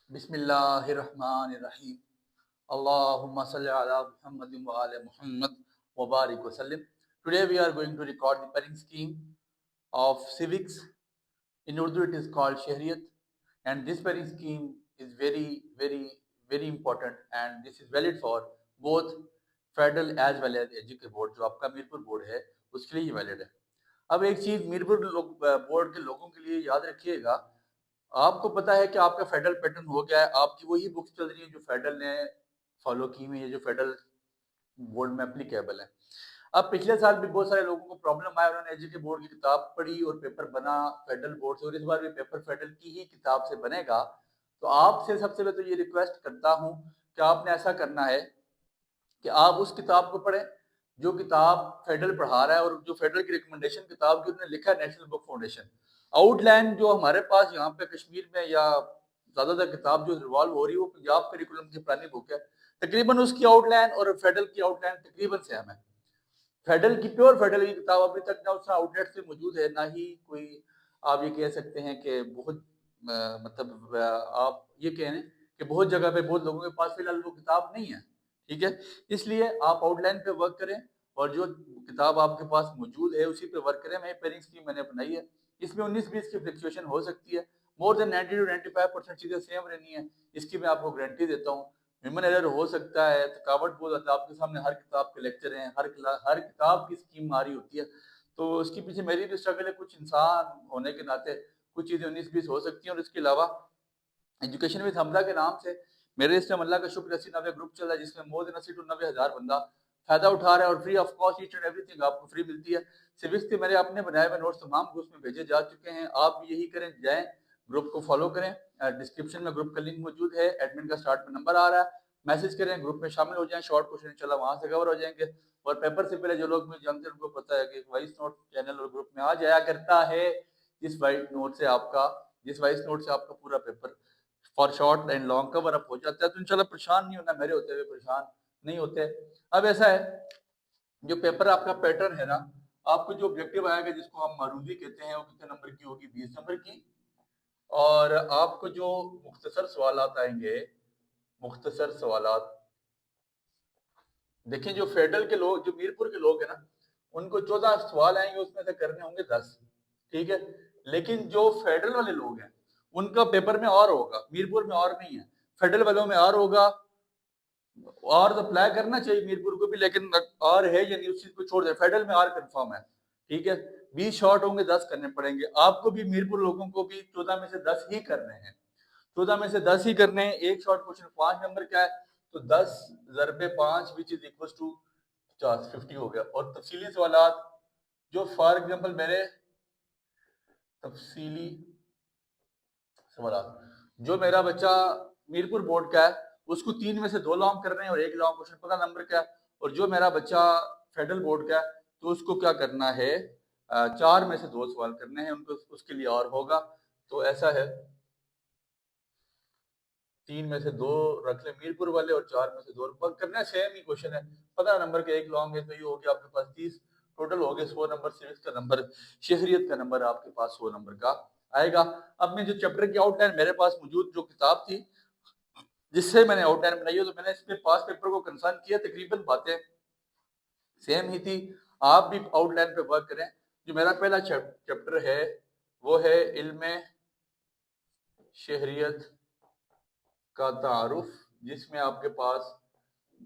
بسم اللہ الرحمن الرحیم اللہم صلی علی محمد وآل محمد وبارک وسلم. Today we are going to record the pairing scheme of civics. In Urdu it is called Shahriyat, and this pairing scheme is very important, and this is valid for both federal as well as education board. جو آپ کا Mirpur board ہے اس کے لیے یہ valid ہے. اب ایک چیز میرپور بورڈ کے لوگوں کے لیے یاد رکھیے گا، آپ کو پتا ہے کہ آپ کا فیڈرل پیٹرن ہو گیا ہے، آپ کی وہی بکس چل رہی ہیں جو فیڈرل نے فالو کی ہوئی ہیں، جو فیڈرل بورڈ میں اپلیکیبل ہے. اب پچھلے سال بھی بہت سارے لوگوں کو پرابلم آیا، انہوں نے ایجوکیشن بورڈ کی کتاب پڑھی اور پیپر بنا فیڈرل بورڈ سے، اور اس بار بھی پیپر فیڈرل کی ہی کتاب سے بنے گا. تو آپ سے سب سے پہلے تو یہ ریکویسٹ کرتا ہوں کہ آپ نے ایسا کرنا ہے کہ آپ اس کتاب کو پڑھیں جو کتاب فیڈرل پڑھا رہا ہے، اور جو فیڈرل کی ریکمنڈیشن کتاب کی انہوں نے لکھا ہے نیشنل بک فاؤنڈیشن. آؤٹ لائن جو ہمارے پاس یہاں پہ کشمیر میں یا زیادہ تر کتاب جو ریوالو ہو رہی ہے وہ پنجاب کریکولم کی پرانی بک ہے، تقریباً اس کی آؤٹ لائن اور فیڈرل کی آؤٹ لائن تقریباً سیم ہے. فیڈرل کی پیور فیڈرل کی کتاب ابھی تک نہ اس آؤٹ لیٹ سے موجود ہے، نہ ہی کوئی آپ یہ کہہ سکتے ہیں کہ بہت مطلب آپ یہ کہیں کہ بہت جگہ پہ بہت لوگوں کے پاس فی الحال وہ کتاب نہیں ہے. ٹھیک ہے، اس لیے آپ آؤٹ لائن پہ ورک کریں اور جو کتاب آپ کے پاس موجود ہے اسی پہ ورک کریں. میں پیرنگ اسکیم میں نے بنائی ہے، اس میں 19-20 کی فلکچویشن ہو سکتی ہے، مور دین 90-95% چیزیں سیم رہنی ہیں، اس کی میں آپ کو گارنٹی دیتا ہوں. ہیومن ایرر ہو سکتا ہے، تھکاوٹ بہت زیادہ، آپ کے سامنے ہر کتاب کے لیکچر ہیں، ہر کتاب کی اسکیم آ رہی ہوتی ہے، تو اس کے پیچھے میری بھی اسٹرگل ہے. کچھ انسان ہونے کے ناطے کچھ چیزیں 19-20 ہو سکتی ہیں. اور اس کے علاوہ ایجوکیشن وتھ حمزہ کے نام سے میرے اس میں اللہ کا شکر 80-90 گروپ چل رہا ہے، جس میں مور دین 80-90 ہزار بندہ فائدہ اٹھا رہا ہے، اور free of cost each and every thing آپ کو فری ملتی ہے. سوکس کے میرے اپنے بنائے ہوئے نوٹس تمام گروپس میں بھیجے جا چکے ہیں. آپ بھی یہی کریں، جائیں گروپ کو فالو کریں. ڈسکرپشن میں گروپ کا لنک موجود ہے، ایڈمن کا سٹارٹ میں نمبر آ رہا ہے، میسج کریں، گروپ میں شامل ہو جائیں. شارٹ کوشچن انشاءاللہ وہاں سے کور ہو جائیں گے. اور پیپر سے پہلے جو لوگ مجھے جانتے ہیں ان کو پتہ ہے کہ وائس نوٹ چینل اور گروپ میں آ جایا کرتا ہے. جس وائس نوٹ سے آپ کا پورا paper for short and long cover up ہو جاتا ہے. تو انشاءاللہ پریشان نہیں ہونا، میرے ہوتے ہوئے پریشان نہیں ہوتے. اب ایسا ہے، جو پیپر آپ کا پیٹرن ہے نا، آپ کو جو آبجیکٹو آئے گا جس کو ہم معروضی کہتے ہیں، وہ کتنے نمبر کی ہوگی؟ 20 نمبر کی. اور آپ کو جو مختصر سوالات آئیں گے، مختصر سوالات دیکھیں، جو فیڈرل کے لوگ، جو میرپور کے لوگ ہیں نا، ان کو 14 سوال آئیں گے، اس میں سے کرنے ہوں گے 10. ٹھیک ہے، لیکن جو فیڈرل والے لوگ ہیں ان کا پیپر میں اور ہوگا، میرپور میں اور نہیں ہے. فیڈرل والوں میں اور ہوگا، اور اپلائی کرنا چاہیے میرپور کو بھی، لیکن اور ہے یا نہیں اس چیز کو چھوڑ دیں. فیڈرل میں اور کنفرم ہے. ٹھیک ہے، 20 شارٹ ہوں گے، 10 کرنے پڑیں گے. آپ کو بھی میرپور لوگوں کو بھی 14 میں سے 10 ہی کرنے ہیں، 14 میں سے 10 ہی کرنے ہیں. ایک شارٹ کوشچن 5 نمبر کا ہے، تو 10 ضرب 5 which is equals to 50 ہو گیا. اور تفصیلی سوالات جو فار ایگزامپل میرے تفصیلی سوالات جو میرا بچہ میرپور بورڈ کا ہے اس کو 3 میں سے 2 لانگ کرنے ہیں اور ایک لانگ کوشچن 15 نمبر کا ہے. اور جو میرا بچہ فیڈرل بورڈ کا ہے تو اس کو کیا کرنا ہے؟ 4 میں سے 2 سوال کرنے ہیں، ان کو اس کے لیے اور ہوگا. تو ایسا ہے، 3 میں سے 2 رکھ لیں میرپور والے، اور 4 میں سے 2 کرنا ہے. سیم ہی کوشچن ہے، 15 نمبر کا ایک لانگ ہے، تو یہ ہو گیا آپ کے پاس 30. ٹوٹل ہو گئے 100 نمبر. سیوکس کا نمبر، شہریت کا نمبر آپ کے پاس 100 نمبر کا آئے گا. اب میں جو چیپٹر کی آؤٹ لائن میرے پاس موجود جو کتاب تھی جس سے میں نے آؤٹ لائن بنائی ہے، تو میں نے اس میں پاس پیپر کو کنسرن کیا، تقریباً باتیں سیم ہی تھی. آپ بھی آؤٹ لائن پہ ورک کریں. جو میرا پہلا چیپٹر ہے وہ ہے علم شہریت کا تعارف، جس میں آپ کے پاس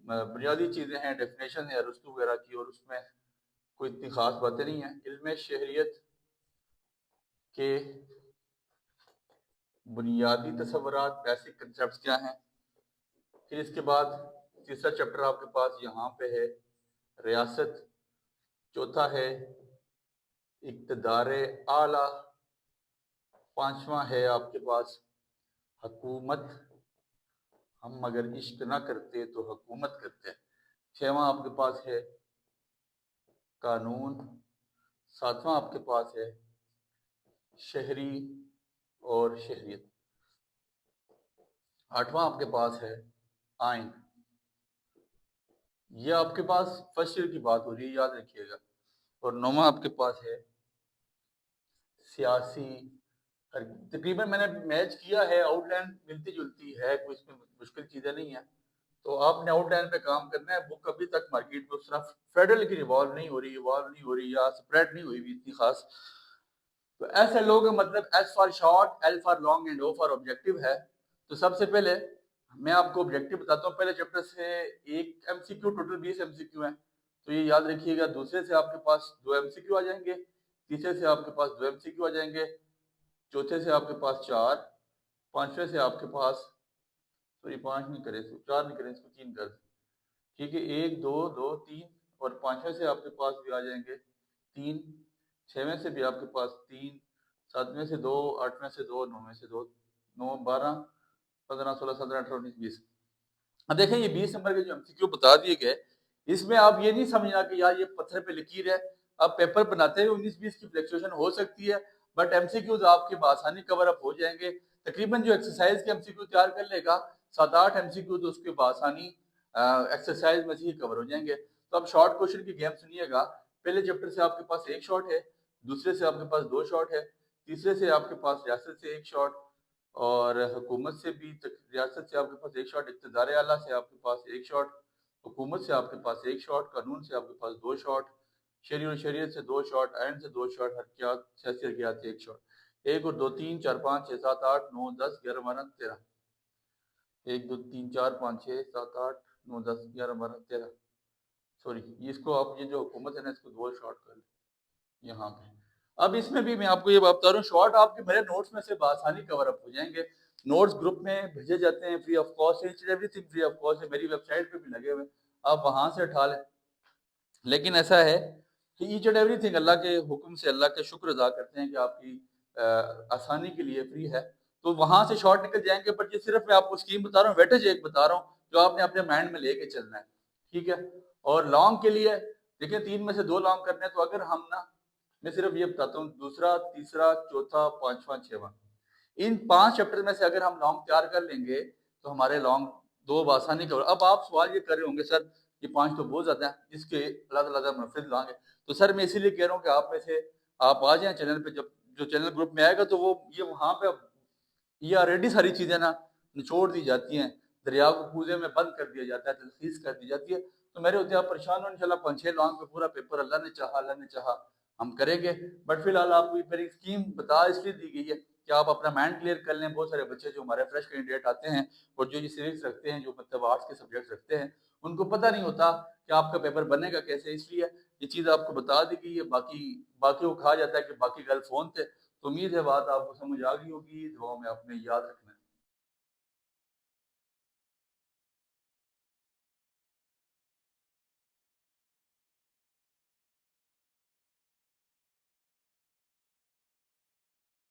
بنیادی چیزیں ہیں، ڈیفینیشن ہے ارسطو وغیرہ کی، اور اس میں کوئی اتنی خاص باتیں نہیں ہیں. علم شہریت کے بنیادی تصورات، بیسک کنسیپٹس کیا ہیں. پھر اس کے بعد تیسرا چیپٹر آپ کے پاس یہاں پہ ہے ریاست. چوتھا ہے اقتدار اعلیٰ. پانچواں ہے آپ کے پاس حکومت، ہم اگر عشق نہ کرتے تو حکومت کرتے. چھواں آپ کے پاس ہے قانون. ساتواں آپ کے پاس ہے شہری اور شہریت. آٹھواں آپ کے پاس ہے آئین. یہ آپ کے پاس فرسٹ ایئر کی بات ہو رہی ہے، یاد رکھیے گا. اور نواں آپ کے پاس ہے سیاسی تقریباً میں نے میچ کیا ہے، آؤٹ لائن ملتی جلتی ہے، کوئی اس میں مشکل چیزیں نہیں ہیں. تو آپ نے آؤٹ لائن پہ کام کرنا ہے. بک ابھی تک مارکیٹ میں اس طرح فیڈرل کی ایوالو نہیں ہو رہی یا اسپریڈ نہیں ہوئی بھی اتنی خاص. تو ایسے لوگ مطلب S for short, L for long and O for objective ہے. تو سب سے پہلے میں آپ کو آبجیکٹو بتاتا ہوں. پہلے چیپٹر سے ایک ایم سی کیو، ٹوٹل 20 ایم سی کیو ہیں. تو یہ یاد رکھیے گا. دوسرے سے آپ کے پاس 2 ایم سی کیو آ جائیں گے. تیسرے سے آپ کے پاس 2 ایم سی کیو آ جائیں گے. چوتھے سے آپ کے پاس 4. پانچویں سے آپ کے پاس، سوری 5 نہیں کرے، 4 نہیں کریں، اس کو 3 کر دیں. ٹھیک ہے، 1 2 2 3. اور پانچویں سے آپ کے پاس بھی آ جائیں گے 3. چھویں سے بھی آپ کے پاس 3. ساتویں سے 2. آٹھویں سے 2. نویں سے 2. 9 12 15 16 17 18 19 20. اب دیکھیں یہ 20 نمبر کے جو ایم سی کیو بتا دیے گئے، اس میں آپ یہ نہیں سمجھنا کہ یار یہ پتھر پہ لکیر ہے. آپ پیپر بناتے ہوئے 19 20 کی فلیکچویشن ہو سکتی ہے، بٹ ایم سی کیوز آپ کے بآسانی کور اپ ہو جائیں گے. تقریباً جو ایکسرسائز کے ایم سی کیو تیار کر لے گا 7 8 ایم سی کیو تو اس کے بآسانی ایکسرسائز میں سے ہی کور ہو جائیں گے. تو اب شارٹ کوشچن کی گیم سنیے گا. پہلے چیپٹر سے آپ کے پاس 1 شارٹ ہے. دوسرے سے آپ کے پاس 2 شارٹ ہے. تیسرے سے آپ کے پاس ریاست سے 1 شارٹ، اور حکومت سے بھی. ریاست سے آپ کے پاس 1 شارٹ، اقتدار اعلیٰ سے آپ کے پاس 1 شارٹ، حکومت سے آپ کے پاس 1 شارٹ، قانون سے آپ کے پاس 2 شارٹ، شریع و شریعت سے 2 شارٹ، آئین سے 2 شارٹ، حرکیات سیاسی حرکیات سے 1 شارٹ. 1 اور 2 3 4 5 6 7 8 9 10 11 12 13. 1 2 3 4 5 6 7 8 9 10 11 12 13. سوری، اس کو آپ یہ جو حکومت ہے نا، اس کو 2 شارٹ کر لیں یہاں پہ. اب اس میں بھی میں آپ کو یہ بتا رہا ہوں، شارٹ آپ کے میرے نوٹس میں سے بآسانی کور اپ ہو جائیں گے. نوٹس گروپ میں بھیجے جاتے ہیں free of cost. Every thing free of cost ہے. میری ویب سائٹ پہ بھی لگے ہوئے، آپ وہاں سے اٹھا لیں. لیکن ایسا ہے کہ ایچ اینڈ ایوری تھنگ اللہ کے حکم سے، اللہ کے شکر ادا کرتے ہیں کہ آپ کی آسانی کے لیے فری ہے. تو وہاں سے شارٹ نکل جائیں گے. بٹ یہ صرف میں آپ کو اسکیم بتا رہا ہوں، ویٹیج ایک بتا رہا ہوں جو آپ نے اپنے مائنڈ میں لے کے چلنا ہے. ٹھیک ہے. اور لانگ کے لیے دیکھیں 3 میں سے 2 لانگ کرنے ہیں. تو اگر ہم نا، میں صرف یہ بتاتا ہوں، دوسرا تیسرا چوتھا پانچواں چھواں، ان 5 چیپٹر میں سے اگر ہم لانگ تیار کر لیں گے تو ہمارے لانگ 2 بآسانی کور. اب آپ سوال یہ کر رہے ہوں گے سر یہ 5 تو بہت زیادہ ہیں، اس کے الگ الگ منفرد لانگ ہیں. تو سر میں اسی لیے کہہ رہا ہوں کہ آپ میں سے آپ آ جائیں چینل پہ. جب جو چینل گروپ میں آئے گا تو وہ یہ وہاں پہ یہ آلریڈی ساری چیزیں نا نچوڑ دی جاتی ہیں. دریا کو کوزے میں بند کر دیا جاتا ہے، تلخیص کر دی جاتی ہے. تو میرے ہوتے آپ پریشان ہو. انشاءاللہ 5 6 لانگ پہ پورا پیپر اللہ نے چاہا ہم کریں گے. بٹ فی الحال آپ کو میری اسکیم بتا اس لیے دی گئی ہے کہ آپ اپنا مائنڈ کلیئر کر لیں. بہت سارے بچے جو ہمارے فریش کینڈیڈیٹ آتے ہیں اور جو یہ سیریز رکھتے ہیں، جو مطلب آرٹس کے سبجیکٹ رکھتے ہیں، ان کو پتہ نہیں ہوتا کہ آپ کا پیپر بنے گا کیسے. اس لیے یہ چیز آپ کو بتا دی گئی ہے. باقی وہ کہا جاتا ہے کہ باقی گل فون تھے. تو امید ہے بات آپ کو سمجھ آ گئی ہوگی. دعاؤں میں آپ نے یاد رکھنا.